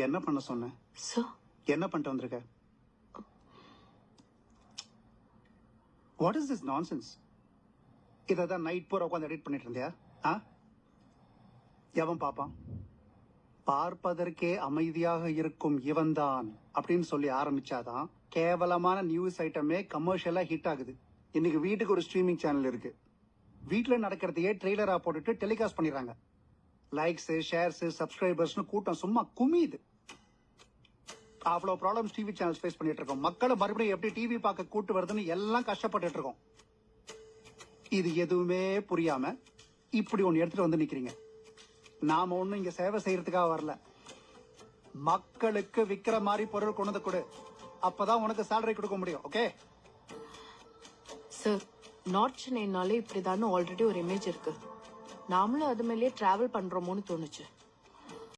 என்ன பண்ண சொன்ன? சார் என்ன பண்ணிட்டு வந்திருக்க? What is this nonsense? இதான் நைட் பூரா உட்காந்து எடிட் பண்ணிட்டு இருந்தியா? எவன் பாப்பான்? பார்ப்பதற்கே அமைதியாக இருக்கும் இவன்தான் அப்படின்னு சொல்லி ஆரம்பிச்சாதான் கேவலமான நியூஸ் ஐட்டமே கமர்ஷியலா ஹிட் ஆகுது. இன்னைக்கு வீட்டுக்கு ஒரு ஸ்ட்ரீமிங் சேனல் இருக்கு. வீட்டுல நடக்கிறதையே ட்ரெய்லரா போட்டுட்டு டெலிகாஸ்ட் பண்ணிடுறாங்க. லைக்ஸ், ஷேர்ஸ், சப்ஸ்கிரைபர்ஸ்னு கூட்டம் சும்மா குமியுது. அவ்வளவு ப்ராப்ளம்ஸ் டிவி சேனல்ஸ் ஃபேஸ் பண்ணிட்டு இருக்கோம். மக்களை மறுபடியும் எப்படி டிவி பார்க்க கூட்டு வருதுன்னு எல்லாம் கஷ்டப்பட்டு இருக்கோம். இது எதுவுமே புரியாம இப்படி ஒன்னு எடுத்துட்டு வந்து நிக்கிறீங்க. நாம ஒண்ணும் இங்க சேவை செய்யறதுக்காக வரல. மக்களுக்கு விக்கிற மாதிரி பொருள் கொண்டு கொடு. அப்பதான் உனக்கு சேலரி கொடுக்க முடியும். ஓகே சார், நார்த் சென்னைனாலே இப்படிதானு ஆல்ரெடி ஒரு இமேஜ் இருக்கு. நாமளும் அது மேலேயே டிராவல் பண்றோமோன்னு தோணுச்சு.